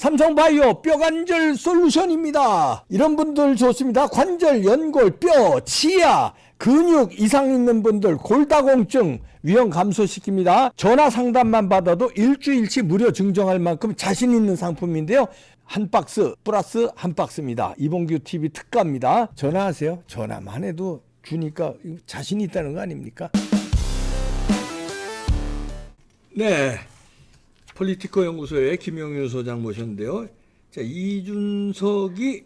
삼성바이오 뼈관절 솔루션입니다. 이런 분들 좋습니다. 관절, 연골, 뼈, 치아, 근육 이상 있는 분들 골다공증 위험 감소시킵니다. 전화 상담만 받아도 일주일치 무료 증정할 만큼 자신 있는 상품인데요. 한 박스 플러스 한 박스입니다. 이봉규 TV 특가입니다. 전화하세요. 전화만 해도 주니까 자신 있다는 거 아닙니까? 네. 폴리티커 연구소의 김영윤 소장 모셨는데요. 자, 이준석이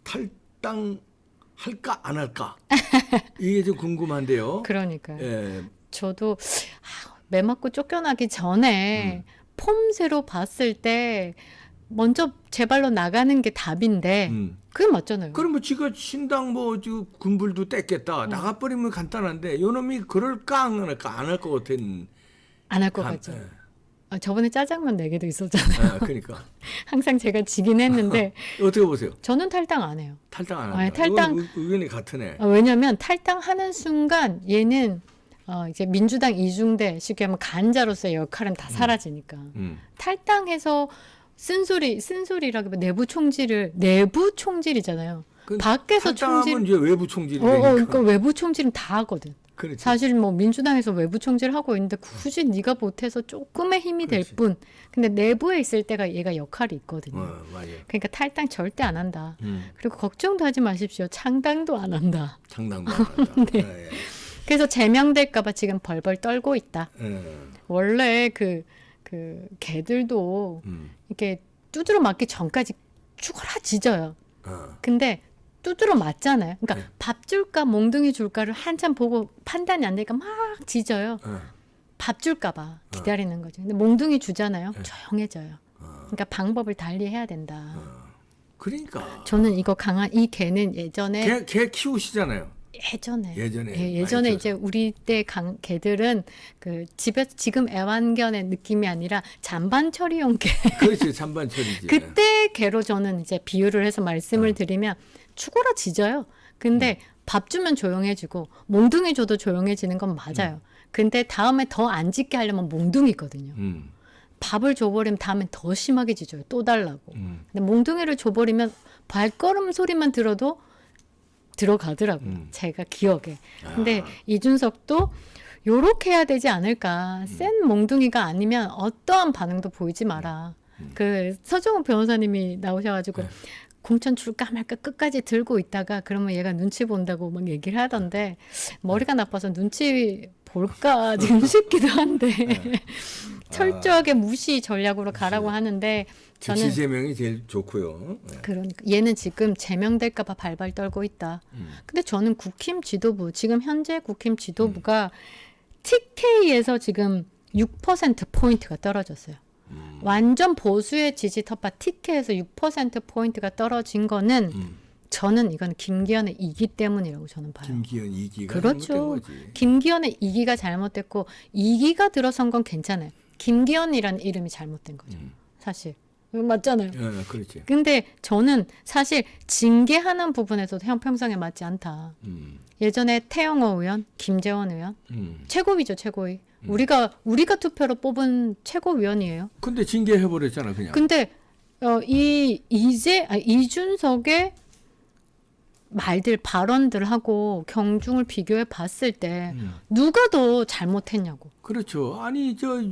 탈당할까 안 할까? 이게 좀 궁금한데요. 그러니까요. 저도 매 맞고 쫓겨나기 전에 폼새로 봤을 때 먼저 제 발로 나가는 게 답인데 그게 맞잖아요. 그럼 뭐 지가 신당 뭐 군불도 뗐겠다. 나가버리면 간단한데 요놈이 그럴까 안 할까? 안 할 것 같은. 안 할 것 같죠. 저번에 짜장면 내기도 있었잖아요. 그러니까. 항상 제가 지긴 했는데 어떻게 보세요? 저는 탈당 안 해요. 탈당 안 한다. 아니, 탈당 의견이 같으네. 왜냐면 탈당하는 순간 얘는 이제 민주당 이중대 쉽게 하면 간자로서의 역할은 다 사라지니까 탈당해서 쓴소리라기보다 내부 총질이잖아요. 밖에서 탈당하면 이제 외부 총질이 되니까. 그러니까 외부 총질은 다 하거든. 그렇지. 사실 뭐 민주당에서 외부 총질 하고 있는데 굳이 네가 못해서 조금의 힘이 될 뿐. 근데 내부에 있을 때가 얘가 역할이 있거든요. 맞아요. 그러니까 탈당 절대 안 한다. 그리고 걱정도 하지 마십시오. 창당도 안 한다. 창당도 안 한다. 네. 그래서 제명될까봐 지금 벌벌 떨고 있다. 원래 그 개들도 이렇게 두드러 맞기 전까지 죽어라 짖어요. 근데 두드러 맞잖아요. 그러니까 밥 줄까 몽둥이 줄까를 한참 보고 판단이 안 되니까 막 짖어요. 밥 줄까 봐 기다리는 거죠. 근데 몽둥이 주잖아요. 조용해져요. 그러니까 방법을 달리 해야 된다. 그러니까. 저는 이거 강한 이 개는 예전에 개 키우시잖아요. 예전에 이제 우리 때 개들은 그 집에서 지금 애완견의 느낌이 아니라 잔반 처리용 개. 그렇지, 잔반 처리지. 그때 개로 저는 이제 비유를 해서 말씀을 드리면 죽어라 짖어요. 근데 밥 주면 조용해지고 몽둥이 줘도 조용해지는 건 맞아요. 근데 다음에 더 안 짖게 하려면 몽둥이거든요. 밥을 줘버리면 다음엔 더 심하게 짖어요. 또 달라고. 근데 몽둥이를 줘버리면 발걸음 소리만 들어도 들어가더라고요. 제가 기억에. 근데 이준석도 요렇게 해야 되지 않을까. 센 몽둥이가 아니면 어떠한 반응도 보이지 마라. 그 서정훈 변호사님이 나오셔가지고 공천 줄까 말까 끝까지 들고 있다가 그러면 얘가 눈치 본다고 막 얘기를 하던데 머리가 나빠서 눈치 볼까 지금 싶기도 한데 철저하게 무시 전략으로 가라고 하는데 저는 즉시 제명이 제일 좋고요. 그러니까 얘는 지금 제명될까 봐 발발 떨고 있다. 근데 저는 국힘 지도부 지금 현재 국힘 지도부가 TK에서 지금 6%포인트가 떨어졌어요. 완전 보수의 지지 텃밭 TK에서 6%포인트가 떨어진 거는 저는 이건 김기현의 이기 때문이라고 저는 봐요. 김기현 이기가 그렇죠. 김기현의 이기가 잘못됐고 이기가 들어선 건 괜찮아요. 김기현이라는 이름이 잘못된 거죠. 사실. 맞잖아요. 그렇지. 근데 저는 사실 징계하는 부분에서도 형평성에 맞지 않다. 예전에 태영호 의원, 김재원 의원 최고위죠, 최고위. 우리가 투표로 뽑은 최고위원이에요. 근데 징계해버렸잖아, 그냥. 근데 이준석의 말들, 발언들하고 경중을 비교해 봤을 때 누가 더 잘못했냐고. 그렇죠. 아니 저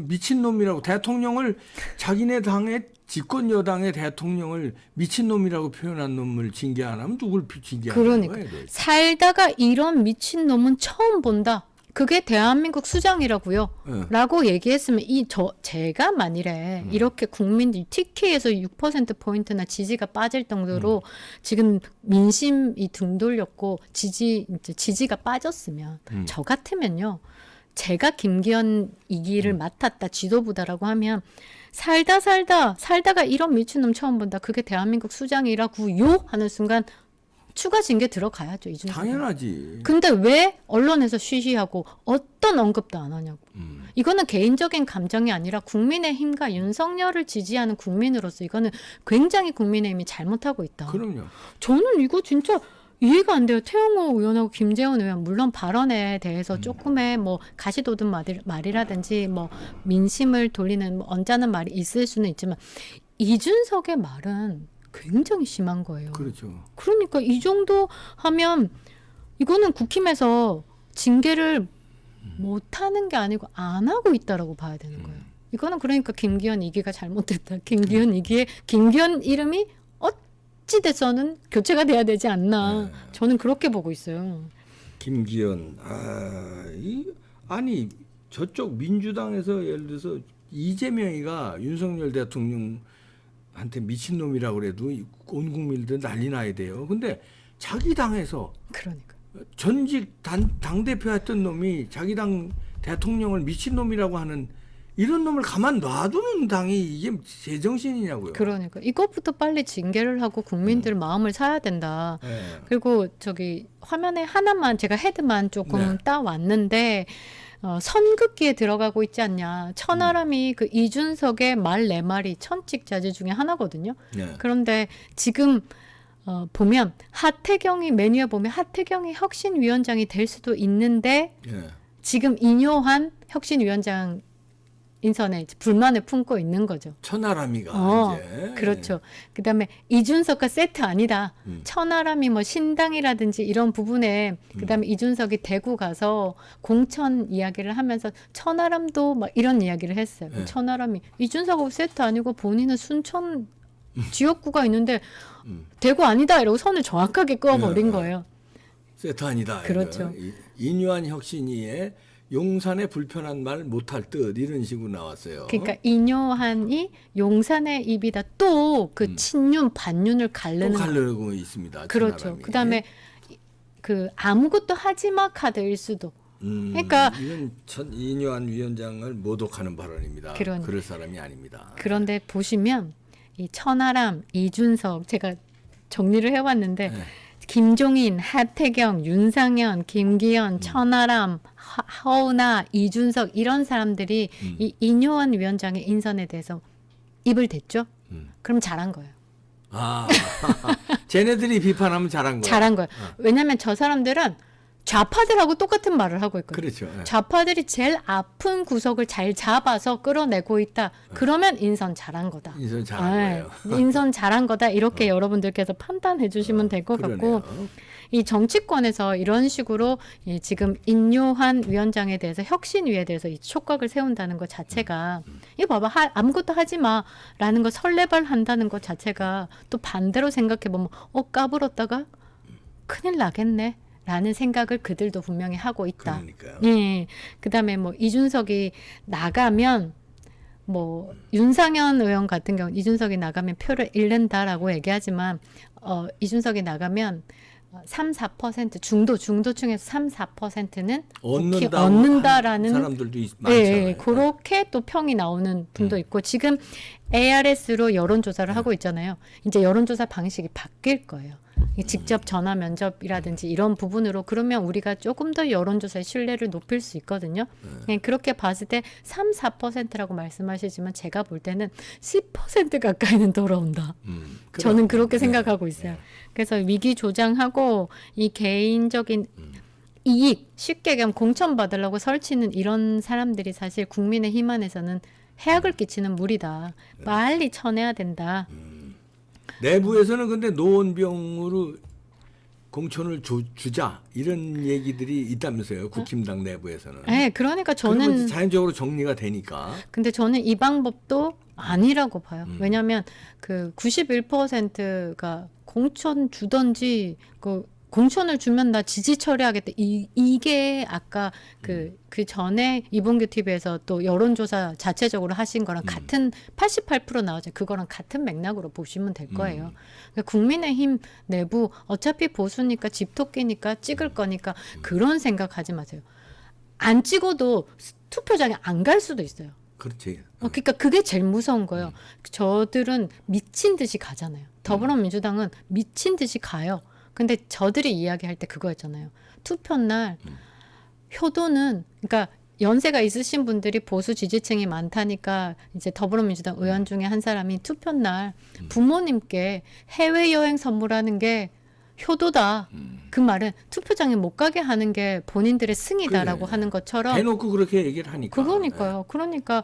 미친놈이라고 대통령을 자기네 당의 집권 여당의 대통령을 미친놈이라고 표현한 놈을 징계 안 하면 누굴 징계하는 거예요? 살다가 이런 미친놈은 처음 본다. 그게 대한민국 수장이라고요. 라고 얘기했으면 제가 만일에 이렇게 국민들이 TK에서 6%포인트나 지지가 빠질 정도로 지금 민심이 등 돌렸고 지지가 빠졌으면 저 같으면요. 제가 김기현 이기를 맡았다 지도부다라고 하면 살다가 이런 미친놈 처음 본다. 그게 대한민국 수장이라고요? 하는 순간 추가 징계 들어가야죠. 이준석. 당연하지. 근데 왜 언론에서 쉬쉬하고 어떤 언급도 안 하냐고. 이거는 개인적인 감정이 아니라 국민의힘과 윤석열을 지지하는 국민으로서 이거는 굉장히 국민의힘이 잘못하고 있다. 그럼요. 저는 이거 진짜 이해가 안 돼요. 태영호 의원하고 김재원 의원 물론 발언에 대해서 조금의 뭐 가시돋은 말이라든지 뭐 민심을 돌리는 뭐 언짢은 말이 있을 수는 있지만 이준석의 말은 굉장히 심한 거예요. 그렇죠. 그러니까 이 정도 하면 이거는 국힘에서 징계를 못하는 게 아니고 안 하고 있다라고 봐야 되는 거예요. 이거는 그러니까 김기현 2기가 잘못됐다. 김기현 2기에 김기현 이름이 어찌 돼서는 교체가 돼야 되지 않나. 저는 그렇게 보고 있어요. 김기현 아니 저쪽 민주당에서 예를 들어서 이재명이가 윤석열 대통령한테 미친놈이라고 그래도 온 국민들 난리 나야 돼요. 근데 자기 당에서 그러니까. 전직 당대표 했던 놈이 자기 당 대통령을 미친놈이라고 하는 이런 놈을 가만 놔두는 당이 이게 제정신이냐고요. 그러니까 이것부터 빨리 징계를 하고 국민들 마음을 사야 된다. 네. 그리고 저기 화면에 하나만 제가 헤드만 조금 네. 따왔는데 선긋기에 들어가고 있지 않냐. 천하람이 그 이준석의 말 네 마리 천직자재 중에 하나거든요. 네. 그런데 지금 보면 하태경이 메뉴에 보면 하태경이 혁신위원장이 될 수도 있는데 네. 지금 인요한 혁신위원장 인선에 불만을 품고 있는 거죠. 천하람이가 이제 그렇죠. 그다음에 이준석과 세트 아니다. 천하람이 뭐 신당이라든지 이런 부분에 그다음에 이준석이 대구 가서 공천 이야기를 하면서 천하람도 막 이런 이야기를 했어요. 네. 천하람이 이준석하고 세트 아니고 본인은 순천 지역구가 있는데 대구 아니다 이러고 선을 정확하게 그어버린 거예요. 세트 아니다. 그렇죠. 인유한 혁신이의 용산의 불편한 말 못할 듯 이런 식으로 나왔어요. 그러니까 인요한이 용산의 입이다. 또 그 친윤 반윤을 가르는 또 가르고 있습니다. 그렇죠. 천하람이. 그다음에 그 아무것도 하지마 카드일 수도. 그러니까 이건 인유한 위원장을 모독하는 발언입니다. 그러니까. 그럴 사람이 아닙니다. 그런데 보시면 이 천하람, 이준석 제가 정리를 해왔는데 네. 김종인, 하태경, 윤상현, 김기현, 천하람, 허은하, 이준석 이런 사람들이 이 인요한 위원장의 인선에 대해서 입을 댔죠. 그럼 잘한 거예요. 아, 쟤네들이 비판하면 잘한 거야. 잘한 거예요. 왜냐하면 저 사람들은 좌파들하고 똑같은 말을 하고 있거든요. 그렇죠. 예. 좌파들이 제일 아픈 구석을 잘 잡아서 끌어내고 있다. 그러면 인선 잘한 거다. 인선 잘한 네, 거예요. 인선 잘한 거다. 이렇게 여러분들께서 판단해 주시면 될 것 같고 그러네요. 이 정치권에서 이런 식으로 이 지금 인요한 위원장에 대해서 혁신위에 대해서 이 촉각을 세운다는 것 자체가 이거 봐봐 아무것도 하지 마라는 거 설레발 한다는 것 자체가 또 반대로 생각해 보면 까불었다가 큰일 나겠네. 라는 생각을 그들도 분명히 하고 있다. 그러니까요. 예. 그다음에 뭐 이준석이 나가면 뭐 윤상현 의원 같은 경우 이준석이 나가면 표를 잃는다라고 얘기하지만 이준석이 나가면 3-4% 중도층에서 3-4%는 얻는다라는 사람들도 많잖아요. 예, 그렇게 또 평이 나오는 분도 있고 지금 ARS로 여론조사를 하고 있잖아요. 이제 여론조사 방식이 바뀔 거예요. 직접 전화 면접이라든지 이런 부분으로 그러면 우리가 조금 더 여론조사의 신뢰를 높일 수 있거든요. 그렇게 봤을 때 3-4%라고 말씀하시지만 제가 볼 때는 10% 가까이는 돌아온다. 저는 그렇게 생각하고 있어요. 그래서 위기 조장하고 이 개인적인 이익 쉽게 얘기하면 공천 받으려고 설치는 이런 사람들이 사실 국민의힘 안에서는 해악을 끼치는 무리다. 빨리 쳐내야 된다. 내부에서는 근데 노원병으로 공천을 주자 이런 얘기들이 있다면서요. 국힘당 내부에서는. 네, 그러니까 그러면 저는 자연적으로 정리가 되니까. 근데 저는 이 방법도 아니라고 봐요. 왜냐하면 그 91%가 공천 주던지 그 공천을 주면 나 지지 처리하겠다. 이게 아까 그 전에 이봉규 TV에서 또 여론조사 자체적으로 하신 거랑 같은 88% 나오죠. 그거랑 같은 맥락으로 보시면 될 거예요. 그러니까 국민의힘 내부 어차피 보수니까 집토끼니까 찍을 거니까 그런 생각하지 마세요. 안 찍어도 투표장에 안 갈 수도 있어요. 그렇지. 그러니까 그게 제일 무서운 거예요. 저들은 미친 듯이 가잖아요. 더불어민주당은 미친 듯이 가요. 근데 저들이 이야기할 때 그거였잖아요. 투표날 효도는 그러니까 연세가 있으신 분들이 보수 지지층이 많다니까 이제 더불어민주당 의원 중에 한 사람이 투표날 부모님께 해외여행 선물하는 게 효도다. 그 말은 투표장에 못 가게 하는 게 본인들의 승이다라고 그래. 하는 것처럼 대놓고 그렇게 얘기를 하니까. 그러니까요. 그러니까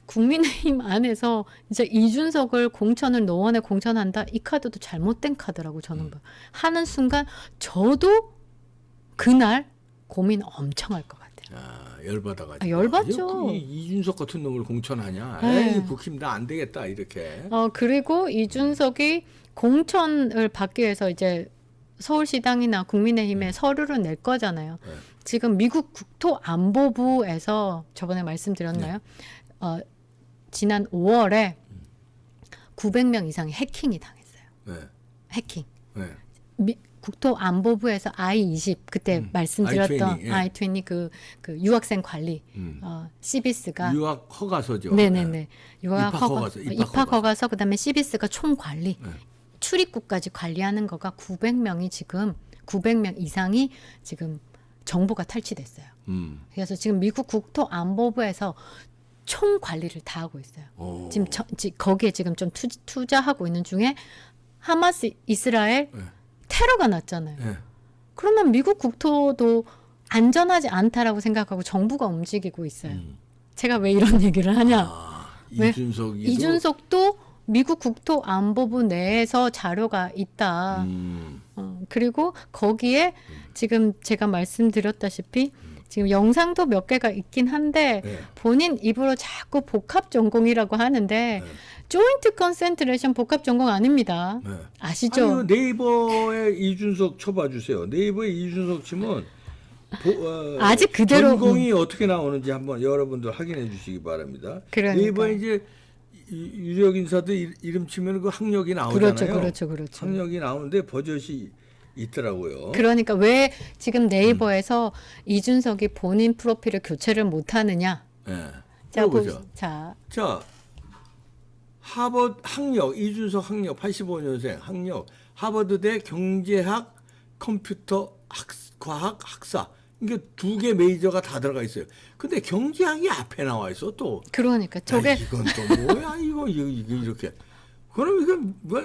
국민의힘 안에서 이제 이준석을 공천을 노원에 공천한다. 이 카드도 잘못된 카드라고 저는 봐요. 하는 순간 저도 그날 고민 엄청 할 것 같아요. 아, 열받아가지고. 아, 열받죠. 이준석 같은 놈을 공천하냐. 네. 에이, 국힘 나 안 되겠다 이렇게. 그리고 이준석이 공천을 받기 위해서 이제 서울시당이나 국민의힘에 서류를 낼 거잖아요. 네. 지금 미국 국토안보부에서 저번에 말씀드렸나요? 지난 5월에 900명 이상이 해킹이 당했어요. 네. 해킹. 네. 국토안보부에서 I-20 그때 말씀드렸던 I-20, I-20 그 유학생 관리 시비스가 유학 허가서죠. 네네네 유학 입학 허가서, 입학 허가서 그다음에 시비스가 총 관리 네. 출입국까지 관리하는 거가 900명이 지금 900명 이상이 지금 정보가 탈취됐어요. 그래서 지금 미국 국토안보부에서 총 관리를 다 하고 있어요. 오. 지금 거기에 지금 좀 투자하고 있는 중에 하마스 이스라엘 네. 테러가 났잖아요. 네. 그러면 미국 국토도 안전하지 않다라고 생각하고 정부가 움직이고 있어요. 제가 왜 이런 얘기를 하냐? 아, 왜? 이준석도 미국 국토안보부 내에서 자료가 있다. 그리고 거기에 지금 제가 말씀드렸다시피 지금 영상도 몇 개가 있긴 한데 네. 본인 입으로 자꾸 복합 전공이라고 하는데 조인트 컨센트레이션 복합 전공 아닙니다. 네. 아시죠? 아니, 네이버에 이준석 쳐봐 주세요. 네이버에 이준석 치면 아직 그대로 전공이 어떻게 나오는지 한번 여러분들 확인해 주시기 바랍니다. 그러니까. 네이버에 이제 유력 인사들 이름 치면 그 학력이 나오잖아요. 그렇죠. 학력이 나오는데 버젓이 있더라고요. 그러니까 왜 지금 네이버에서 이준석이 본인 프로필을 교체를 못 하느냐? 네. 자, 보죠. 자, 하버드 학력 이준석 학력 85년생 학력 하버드대 경제학 컴퓨터 과학 학사 이게 2개 메이저가 다 들어가 있어요. 근데 경제학이 앞에 나와 있어 또. 그러니까 저게 이건 또 뭐야 이거 이렇게. 그럼 이건 뭐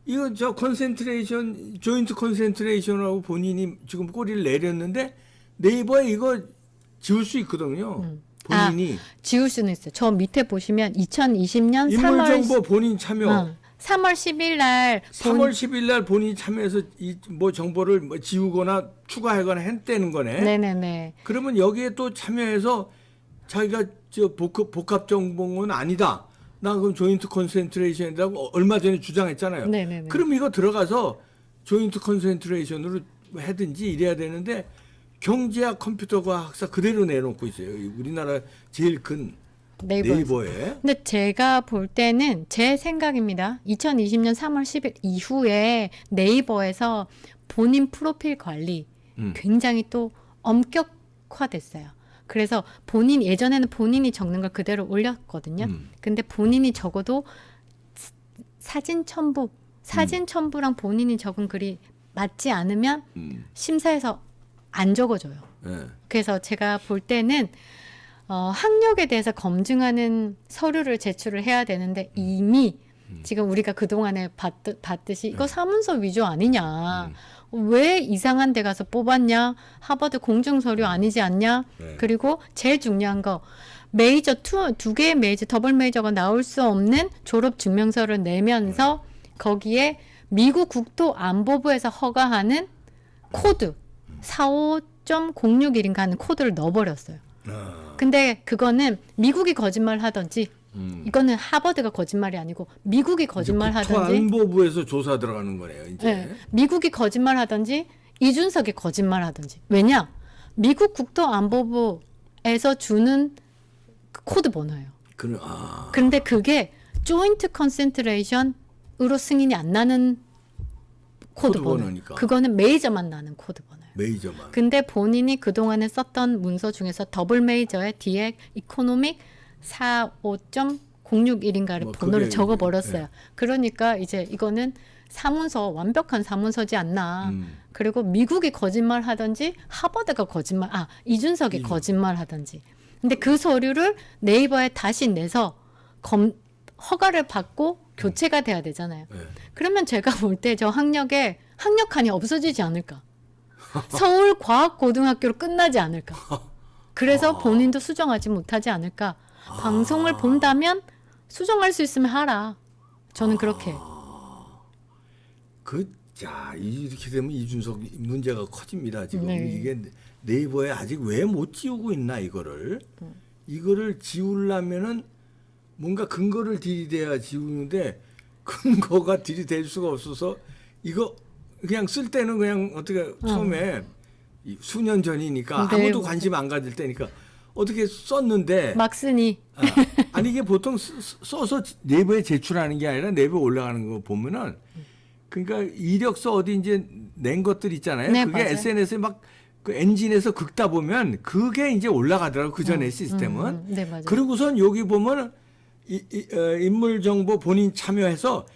이거 저 컨센트레이션 조인트 컨센트레이션하고 본인이 지금 꼬리를 내렸는데 네이버에 이거 지울 수 있거든요. 본인이 지울 수는 있어요. 저 밑에 보시면 2020년 인물정보 본인 참여 3월 10일 날 3월 10일 날 본인이 참여해서 이 뭐 정보를 뭐 지우거나 추가하거나 했다는 거네. 네네네. 그러면 여기에 또 참여해서 자기가 저 복합 정보는 아니다. 나 그럼 조인트 컨센트레이션이라고 얼마 전에 주장했잖아요. 네네네. 그럼 이거 들어가서 조인트 컨센트레이션으로 하든지 이래야 되는데 경제학 컴퓨터과학 학사 그대로 내놓고 있어요. 우리나라 제일 큰 네이버에. 근데 제가 볼 때는 제 생각입니다. 2020년 3월 10일 이후에 네이버에서 본인 프로필 관리 굉장히 또 엄격화됐어요. 그래서 예전에는 본인이 적는 걸 그대로 올렸거든요. 근데 본인이 적어도 사진 첨부랑 본인이 적은 글이 맞지 않으면 심사에서 안 적어줘요. 네. 그래서 제가 볼 때는 학력에 대해서 검증하는 서류를 제출을 해야 되는데 이미 지금 우리가 그동안에 봤듯이 이거 사문서 위조 아니냐. 왜 이상한 데 가서 뽑았냐. 하버드 공증 서류 아니지 않냐. 네. 그리고 제일 중요한 거 메이저 두 개의 메이저 더블 메이저가 나올 수 없는 졸업 증명서를 내면서 거기에 미국 국토안보부에서 허가하는 코드 45.061인가 하는 코드를 넣어버렸어요. 근데 그거는 미국이 거짓말 하든지 이거는 하버드가 거짓말이 아니고 미국이 거짓말 하든지 국토안보부에서 조사 들어가는 거네요. 이제. 네, 미국이 거짓말 하든지 이준석이 거짓말 하든지 왜냐 미국 국토안보부에서 주는 그 코드 번호예요. 그런데 그게 조인트 컨센트레이션으로 승인이 안 나는 코드 번호니까. 그거는 메이저만 나는 코드 번호예요. 메이저만. 근데 본인이 그동안에 썼던 문서 중에서 더블 메이저에 뒤에 이코노믹 45.061인가를 뭐 번호를 적어버렸어요. 네. 그러니까 이제 이거는 사문서 완벽한 사문서지 않나. 그리고 미국이 거짓말 하든지 하버드가 이준석이 거짓말 하든지. 근데 그 서류를 네이버에 다시 내서 허가를 받고 교체가 돼야 되잖아요. 네. 그러면 제가 볼 때 저 학력에 학력칸이 없어지지 않을까? 서울과학고등학교로 끝나지 않을까? 그래서 본인도 수정하지 못하지 않을까? 방송을 본다면 수정할 수 있으면 하라. 저는 그렇게. 자, 이렇게 되면 이준석 문제가 커집니다. 지금 네. 이게 네이버에 아직 왜 못 지우고 있나 이거를. 이거를 지우려면은 뭔가 근거를 들이대야 지우는데 근거가 들이댈 수가 없어서 이거 그냥 쓸 때는 그냥 어떻게 처음에 이 수년 전이니까 네, 아무도 맞아요. 관심 안 가질 때니까 어떻게 썼는데 막 쓰니. 아니 이게 보통 써서 네이버에 제출하는 게 아니라 네이버에 올라가는 거 보면은 그러니까 이력서 어디 이제 낸 것들 있잖아요. 네, 그게 맞아요. SNS에 막 그 엔진에서 긁다 보면 그게 이제 올라가더라고 그 전에 시스템은. 네, 맞아요. 그리고선 여기 보면 인물 정보 본인 참여해서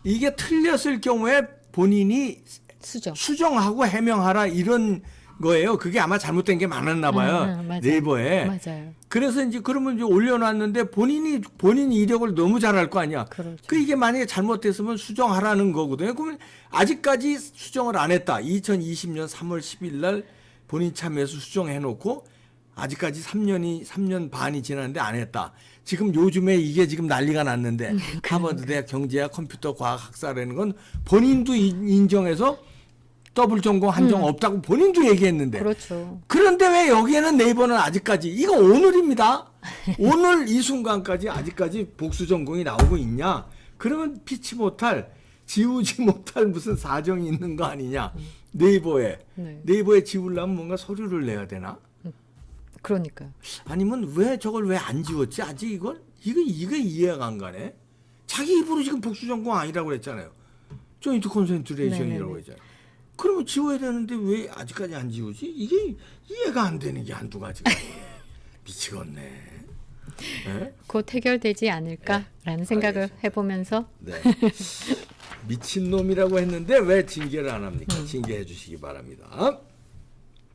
이게 틀렸을 경우에 본인이 수정. 수정하고 해명하라 이런 거예요. 그게 아마 잘못된 게 많았나 봐요. 맞아요. 네이버에. 맞아요. 그래서 이제 그러면 이제 올려놨는데 본인 이력을 너무 잘할 거 아니야. 그렇죠. 그 이게 만약에 잘못됐으면 수정하라는 거거든요. 그러면 아직까지 수정을 안 했다. 2020년 3월 10일 날 본인 참여해서 수정해놓고 아직까지 3년 반이 지났는데 안 했다. 지금 요즘에 이게 지금 난리가 났는데 하버드 대학 경제학 컴퓨터 과학 학사라는 건 본인도 인정해서 더블 전공 한정 없다고 본인도 얘기했는데 그렇죠. 그런데 왜 여기에는 네이버는 아직까지 이거 오늘입니다. 오늘 이 순간까지 아직까지 복수 전공이 나오고 있냐? 그러면 피치 못할 지우지 못할 무슨 사정이 있는 거 아니냐? 네이버에 네. 네이버에 지우려면 뭔가 서류를 내야 되나? 그러니까요. 아니면 왜 저걸 왜 안 지웠지? 아직 이걸 이거 이해가 안 가네. 자기 입으로 지금 복수 전공 아니라고 그랬잖아요. 조인트 콘센트레이션이라고 네네네. 했잖아요. 그러면 지워야 되는데 왜 아직까지 안 지우지? 이게 이해가 안 되는 게 한두 가지가 미치겠네. 네? 곧 해결되지 않을까라는 생각을 해보면서 네. 미친놈이라고 했는데 왜 징계를 안 합니까? 징계해 주시기 바랍니다.